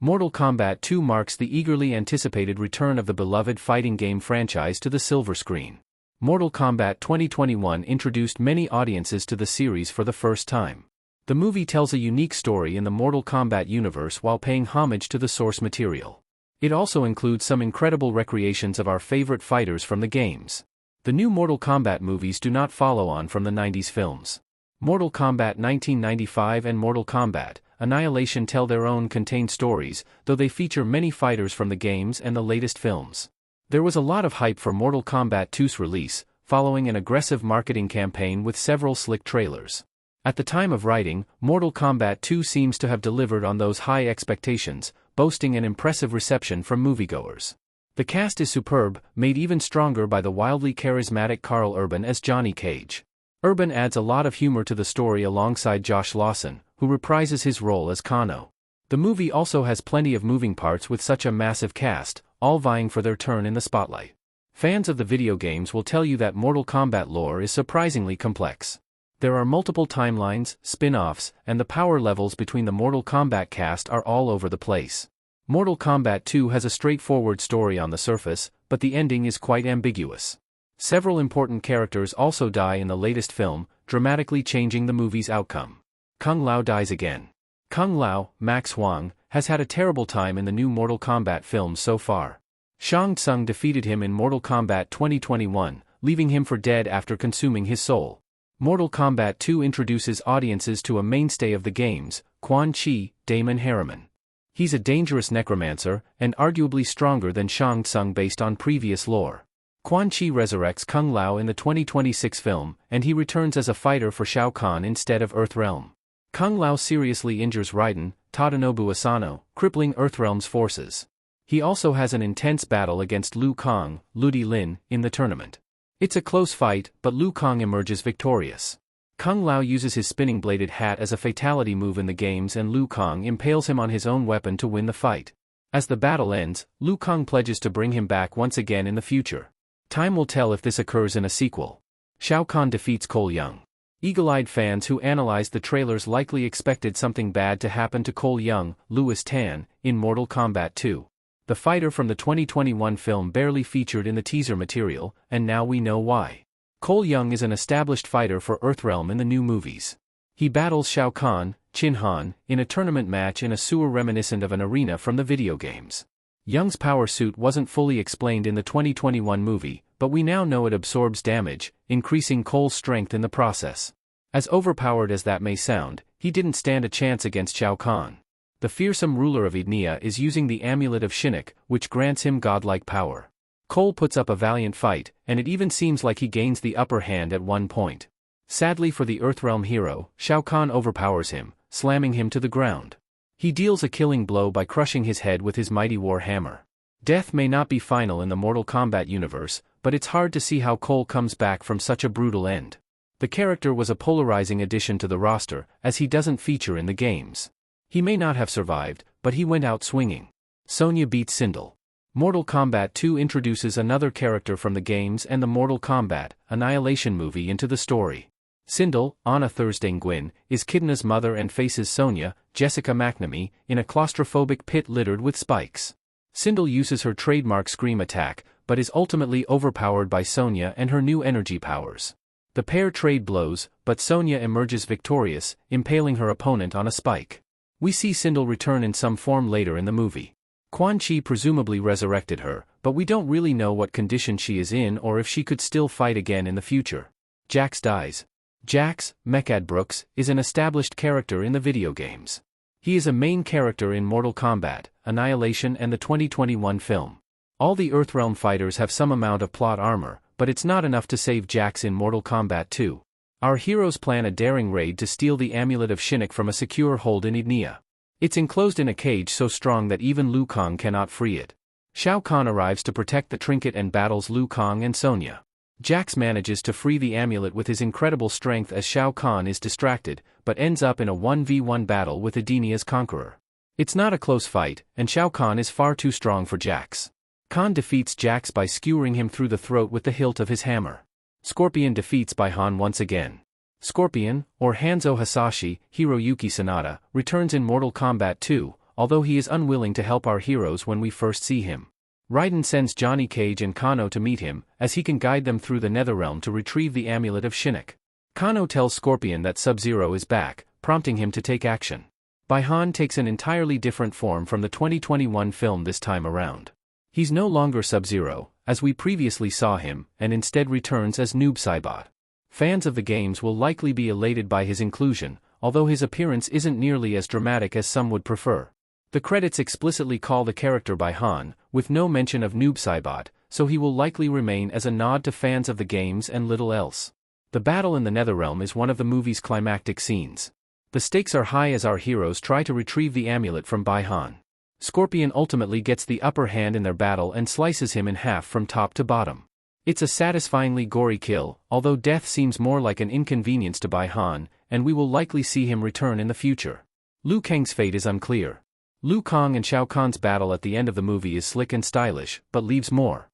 Mortal Kombat 2 marks the eagerly anticipated return of the beloved fighting game franchise to the silver screen. Mortal Kombat 2021 introduced many audiences to the series for the first time. The movie tells a unique story in the Mortal Kombat universe while paying homage to the source material. It also includes some incredible recreations of our favorite fighters from the games. The new Mortal Kombat movies do not follow on from the 90s films. Mortal Kombat 1995 and Mortal Kombat Annihilation tell their own contained stories, though they feature many fighters from the games and the latest films. There was a lot of hype for Mortal Kombat 2's release, following an aggressive marketing campaign with several slick trailers. At the time of writing, Mortal Kombat 2 seems to have delivered on those high expectations, boasting an impressive reception from moviegoers. The cast is superb, made even stronger by the wildly charismatic Karl Urban as Johnny Cage. Urban adds a lot of humor to the story alongside Josh Lawson, who reprises his role as Kano. The movie also has plenty of moving parts with such a massive cast, all vying for their turn in the spotlight. Fans of the video games will tell you that Mortal Kombat lore is surprisingly complex. There are multiple timelines, spin-offs, and the power levels between the Mortal Kombat cast are all over the place. Mortal Kombat 2 has a straightforward story on the surface, but the ending is quite ambiguous. Several important characters also die in the latest film, dramatically changing the movie's outcome. Kung Lao dies again. Kung Lao, Max Huang, has had a terrible time in the new Mortal Kombat films so far. Shang Tsung defeated him in Mortal Kombat 2021, leaving him for dead after consuming his soul. Mortal Kombat 2 introduces audiences to a mainstay of the games, Quan Chi, Damon Harriman. He's a dangerous necromancer, and arguably stronger than Shang Tsung based on previous lore. Quan Chi resurrects Kung Lao in the 2026 film, and he returns as a fighter for Shao Kahn instead of Earthrealm. Kung Lao seriously injures Raiden, Tadanobu Asano, crippling Earthrealm's forces. He also has an intense battle against Liu Kang, Ludi Lin, in the tournament. It's a close fight, but Liu Kang emerges victorious. Kung Lao uses his spinning-bladed hat as a fatality move in the games and Liu Kang impales him on his own weapon to win the fight. As the battle ends, Liu Kang pledges to bring him back once again in the future. Time will tell if this occurs in a sequel. Shao Kahn defeats Cole Young. Eagle-eyed fans who analyzed the trailers likely expected something bad to happen to Cole Young, Louis Tan, in Mortal Kombat 2. The fighter from the 2021 film barely featured in the teaser material, and now we know why. Cole Young is an established fighter for Earthrealm in the new movies. He battles Shao Kahn, Chin Han, in a tournament match in a sewer reminiscent of an arena from the video games. Young's power suit wasn't fully explained in the 2021 movie, but we now know it absorbs damage, increasing Cole's strength in the process. As overpowered as that may sound, he didn't stand a chance against Shao Kahn. The fearsome ruler of Ednea is using the Amulet of Shinnok, which grants him godlike power. Cole puts up a valiant fight, and it even seems like he gains the upper hand at one point. Sadly for the Earthrealm hero, Shao Kahn overpowers him, slamming him to the ground. He deals a killing blow by crushing his head with his mighty war hammer. Death may not be final in the Mortal Kombat universe, but it's hard to see how Cole comes back from such a brutal end. The character was a polarizing addition to the roster, as he doesn't feature in the games. He may not have survived, but he went out swinging. Sonya beats Sindel. Mortal Kombat 2 introduces another character from the games and the Mortal Kombat Annihilation movie into the story. Sindel, Anna Thursday Nguyen, is Kitana's mother and faces Sonya, Jessica McNamee, in a claustrophobic pit littered with spikes. Sindel uses her trademark scream attack, but is ultimately overpowered by Sonya and her new energy powers. The pair trade blows, but Sonya emerges victorious, impaling her opponent on a spike. We see Sindel return in some form later in the movie. Quan Chi presumably resurrected her, but we don't really know what condition she is in or if she could still fight again in the future. Jax dies. Jax, Mechad Brooks, is an established character in the video games. He is a main character in Mortal Kombat Annihilation and the 2021 film. All the Earthrealm fighters have some amount of plot armor, but it's not enough to save Jax in Mortal Kombat 2. Our heroes plan a daring raid to steal the Amulet of Shinnok from a secure hold in Ednea. It's enclosed in a cage so strong that even Liu Kang cannot free it. Shao Kahn arrives to protect the trinket and battles Liu Kang and Sonya. Jax manages to free the amulet with his incredible strength as Shao Kahn is distracted, but ends up in a 1v1 battle with Ednea's conqueror. It's not a close fight, and Shao Kahn is far too strong for Jax. Kahn defeats Jax by skewering him through the throat with the hilt of his hammer. Scorpion defeats Bi-Han once again. Scorpion, or Hanzo Hasashi, Hiroyuki Sanada, returns in Mortal Kombat 2, although he is unwilling to help our heroes when we first see him. Raiden sends Johnny Cage and Kano to meet him, as he can guide them through the Netherrealm to retrieve the amulet of Shinnok. Kano tells Scorpion that Sub-Zero is back, prompting him to take action. Bi-Han takes an entirely different form from the 2021 film this time around. He's no longer Sub-Zero, as we previously saw him, and instead returns as Noob Saibot. Fans of the games will likely be elated by his inclusion, although his appearance isn't nearly as dramatic as some would prefer. The credits explicitly call the character Bi-Han, with no mention of Noob Saibot, so he will likely remain as a nod to fans of the games and little else. The battle in the Netherrealm is one of the movie's climactic scenes. The stakes are high as our heroes try to retrieve the amulet from Bi-Han. Scorpion ultimately gets the upper hand in their battle and slices him in half from top to bottom. It's a satisfyingly gory kill, although death seems more like an inconvenience to Bi-Han, and we will likely see him return in the future. Liu Kang's fate is unclear. Liu Kang and Shao Kahn's battle at the end of the movie is slick and stylish, but leaves more.